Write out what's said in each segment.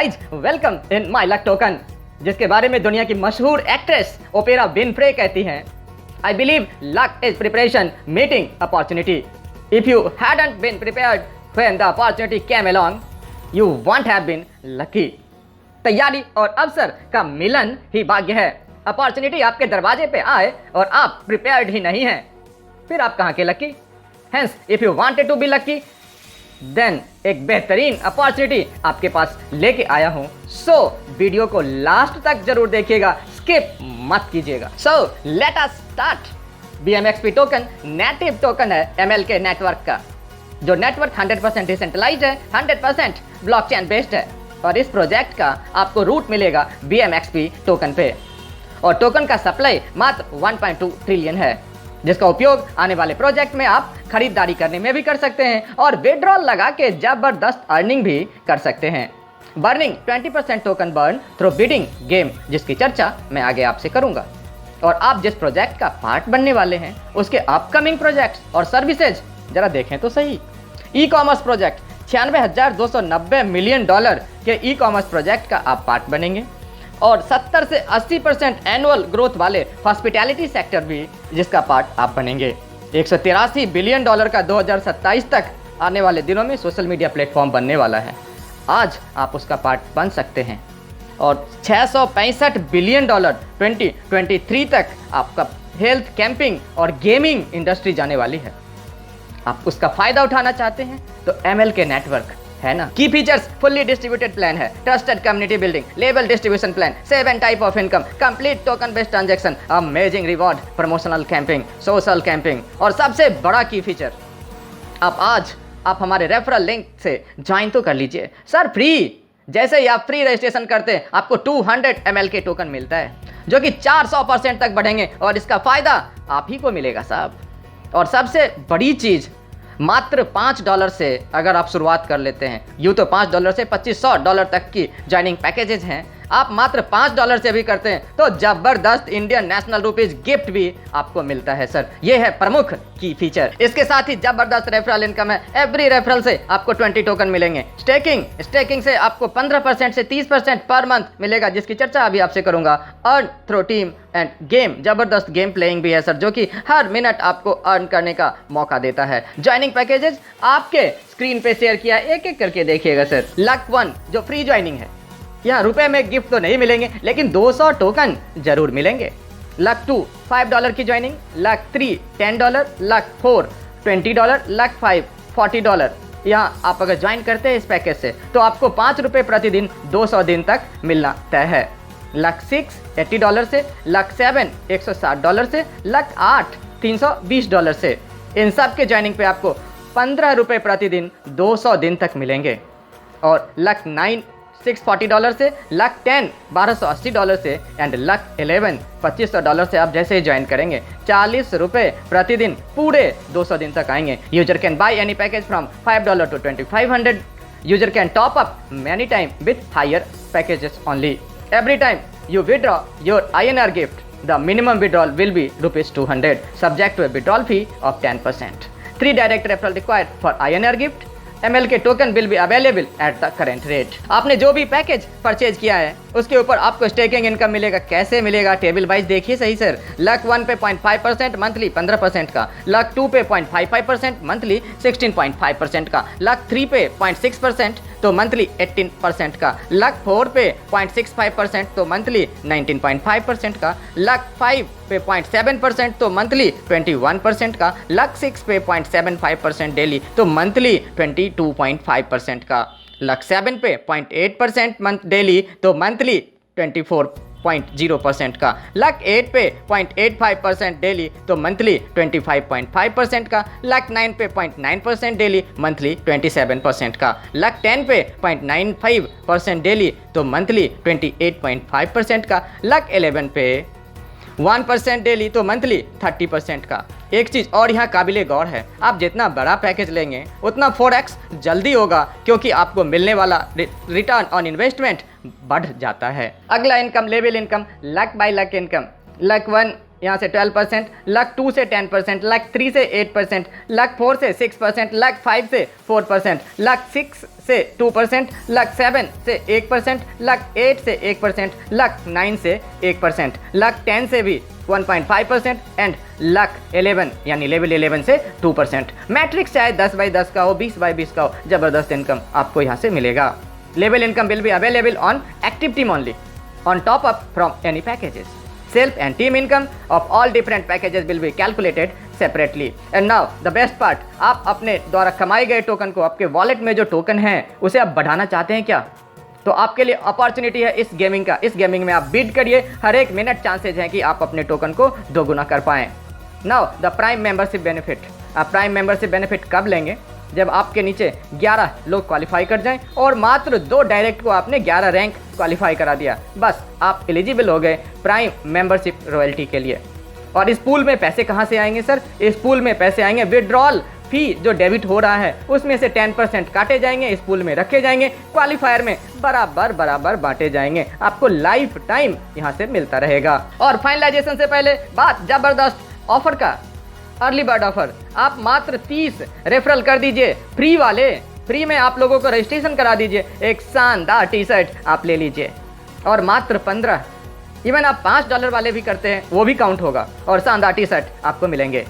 Guys welcome in my luck token, जिसके बारे में दुनिया की मशहूर एक्ट्रेस ओपेरा विनफ्रे कहती हैं, I believe luck is preparation meeting opportunity. If you hadn't been prepared when the opportunity came along, you won't have been lucky. तैयारी और अवसर का मिलन ही भाग्य है। अपॉर्चुनिटी आपके दरवाजे पे आए और आप प्रिपेयर्ड ही नहीं हैं, फिर आप कहाँ के lucky. Hence if you wanted to be lucky, then एक बेहतरीन अपॉर्चुनिटी आपके पास लेके आया हूं। सो वीडियो को लास्ट तक जरूर देखिएगा, स्किप मत कीजिएगा। So let us start. BMXP token native token है MLK नेटवर्क का, जो नेटवर्क 100% डिसेंट्रलाइज्ड है, 100% ब्लॉकचेन बेस्ड है। और इस प्रोजेक्ट का आपको रूट मिलेगा BMXP टोकन पे, और टोकन का सप्लाई मात्र 1.2 ट्रिलियन है, जिसका उपयोग आने वाले प्रोजेक्ट में आप खरीदारी करने में भी कर सकते हैं और विड्रॉल लगा के जबरदस्त अर्निंग भी कर सकते हैं। Burning 20% token burn through bidding game, जिसकी चर्चा मैं आगे आपसे करूंगा। और आप जिस प्रोजेक्ट का पार्ट बनने वाले हैं उसके अपकमिंग प्रोजेक्ट्स और सर्विसेज जरा देखें तो सही। E commerce project 96,290 million dollar के ई कॉमर्स प्रोजेक्ट का आप पार्ट बनेंगे, और 70 से 80% एनुअल ग्रोथ वाले हॉस्पिटैलिटी सेक्टर भी जिसका पार्ट आप बनेंगे। 183 बिलियन डॉलर का 2027 तक आने वाले दिनों में सोशल मीडिया प्लेटफॉर्म बनने वाला है। आज आप उसका पार्ट बन सकते हैं। और 665 बिलियन डॉलर 2023 तक आपका हेल्थ कैंपिंग और गेमिंग इंडस्ट्री जाने वाली है। आप उसका फायदा उठाना चाहते हैं तो MLK नेटवर्क है ना। की फीचर्स फुल्ली डिस्ट्रीब्यूटेड प्लान है, trusted community building, label distribution plan, 7 type of income, complete token based transaction, amazing reward, promotional camping, social camping, और सबसे बड़ा की फीचर, आप हमारे रेफरल लिंक से ज्वाइन तो कर लीजिए सर, फ्री। जैसे ही आप फ्री रजिस्ट्रेशन करते हैं आपको 200 MLK टोकन मिलता है, जो कि 400% तक बढ़ेंगे, और इसका फायदा आप ही को मिलेगा साहब। और सबसे बड़ी चीज, मात्र $5 से अगर आप शुरुआत कर लेते हैं, यूँ तो $5 से $2500 तक की ज्वाइनिंग पैकेजेस हैं, आप मात्र $5 से भी करते हैं तो जबरदस्त इंडियन नेशनल रुपीज गिफ्ट भी आपको मिलता है सर। ये है प्रमुख की फीचर। इसके साथ ही जबरदस्त रेफरल इनकम है। एवरी रेफरल से आपको 20 टोकन मिलेंगे। स्टेकिंग से आपको 15% से 30% पर मंथ मिलेगा, जिसकी चर्चा अभी आपसे करूंगा। Earn through team end game, जबरदस्त गेम प्लेइंग भी है सर, जो कि हर मिनट आपको अर्न करने का मौका देता है। ज्वाइनिंग पैकेजेस आपके स्क्रीन पे शेयर किया, एक एक करके देखिएगा सर। लक 1 जो फ्री ज्वाइनिंग है, यहाँ रुपए में गिफ्ट तो नहीं मिलेंगे, लेकिन 200 टोकन जरूर मिलेंगे। लक 2 $5 की ज्वाइनिंग, लक 3 $10, लक 4 $20, लक 5 $40। यहाँ आप अगर ज्वाइन करते हैं इस पैकेज से तो आपको ₹5 प्रतिदिन 200 दिन तक मिलना तय है। लक 6 $80 से, लक 7 $160 से, लक 8 $320 से। इन सब के ज्वाइनिंग पे आपको ₹15 प्रतिदिन 200 दिन तक मिलेंगे। और लक 9 $640 से, लक 10 $1280 से, एंड लक 11 $2500 से आप जैसे ही ज्वाइन करेंगे ₹40 प्रतिदिन पूरे 200 दिन तक आएंगे। User can buy any package from $5 to $2500। User can top up many time with higher packages only. Every time you withdraw your INR gift, the minimum withdrawal will be ₹200, subject to a withdrawal fee of 10%. 3 direct referral required for INR gift. MLK token will be available at the current rate. आपने जो भी package purchase किया है उसके ऊपर आपको staking income मिलेगा। कैसे मिलेगा, टेबल वाइज देखिए सही सर। लक 1 पे 0.5% मंथली 15% का, लक 2 पे 0.55% मंथली 16.5% का, लक 3 पे 0.6% तो मंथली 18% का, लक 4 पे 0.65% तो मंथली 19.5% का, लक 5 पे 0.7% तो मंथली 21% का, लक 6 पे 0.75% डेली तो मंथली 22.5% का, लक 7 पे 0.8% मंथ डेली तो मंथली 24.0% का, लक 8 पे 0.85% डेली तो मंथली 25.5% का, लक 9 पे 0.9% डेली मंथली 27% का, लक 10 पे 0.95% डेली तो मंथली 28.5% का, लक 11 पे 1% डेली तो मंथली 30% का। एक चीज़ और यहाँ काबिले गौर है, आप जितना बड़ा पैकेज लेंगे उतना 4x जल्दी होगा, क्योंकि आपको मिलने वाला रिटर्न ऑन इन्वेस्टमेंट बढ़ जाता है। अगला income level income, luck by luck income. Luck 1 यहाँ से 12%, लक 2 से 10%, लक 3 से 8%, लक 4 से 6%, लक 5 से 4%, लक 6 से 2%, लक 7 से 1%, लक 8 से 1%, लक 9 से 1%, लक 10 से भी 1.5% एंड लक 11 यानी लेवल 11 से 2%। मैट्रिक्स चाहे 10/10 का हो, 20/20 का हो, ज़बरदस्त इनकम आपको यहाँ से मिलेगा। Level income will be available on active team only on top up from any packages. Self and team income of all different packages will be calculated separately. And now the best part, आप अपने द्वारा कमाए गए token को, आपके wallet में जो token है उसे आप बढ़ाना चाहते हैं क्या? तो आपके लिए अपॉर्चुनिटी है इस गेमिंग का। इस गेमिंग में आप बिड करिए, हर एक मिनट चांसेज हैं कि आप अपने टोकन को दोगुना कर पाएँ। Now the prime membership benefit. आप प्राइम मेंबरशिप बेनिफिट कब लेंगे? जब आपके नीचे 11 लोग क्वालिफाई कर जाएं और मात्र 2 डायरेक्ट को आपने 11 रैंक क्वालिफाई करा दिया, बस आप एलिजिबल हो गए प्राइम मेंबरशिप रॉयल्टी के लिए। और इस पूल में पैसे कहां से आएंगे सर? इस पूल में पैसे आएंगे विड्रॉल फी जो डेबिट हो रहा है उसमें से 10% काटे जाएंगे, इस पूल में रखे जाएंगे, क्वालिफायर में बराबर बांटे जाएंगे, आपको लाइफ टाइम यहाँ से मिलता रहेगा। और फाइनलाइजेशन से पहले बात जबरदस्त ऑफर का, अर्ली बर्ड ऑफर। आप मात्र 30 रेफरल कर दीजिए, फ्री वाले, फ्री में आप लोगों को रजिस्ट्रेशन करा दीजिए, एक शानदार टी शर्ट आप ले लीजिए। और मात्र 15, इवन आप $5 वाले भी करते हैं वो भी काउंट होगा और शानदार टी शर्ट आपको मिलेंगे।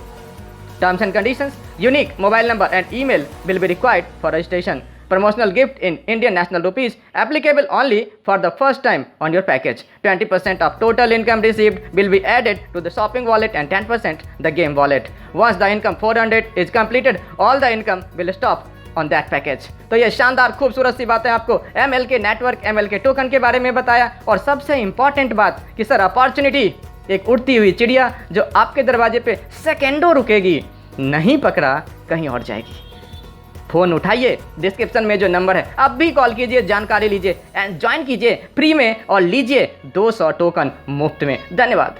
Terms and conditions, unique mobile number and email will be required for registration. Promotional gift in Indian national rupees applicable only for the first time on your package. 20% of total income received will be added to the shopping wallet and 10% the game wallet. Once the income 400 is completed, all the income will stop on that package. तो ये शानदार खूबसूरत सी बातें आपको MLK network, MLK token के बारे में बताया। और सबसे इंपॉर्टेंट बात कि सर अपॉर्चुनिटी एक उड़ती हुई चिड़िया जो आपके दरवाजे पे सेकेंडों रुकेगी, नहीं पकड़ा कहीं और जाएगी। फ़ोन उठाइए, डिस्क्रिप्शन में जो नंबर है अब भी कॉल कीजिए, जानकारी लीजिए एंड ज्वाइन कीजिए फ्री में और लीजिए 200 टोकन मुफ्त में। धन्यवाद।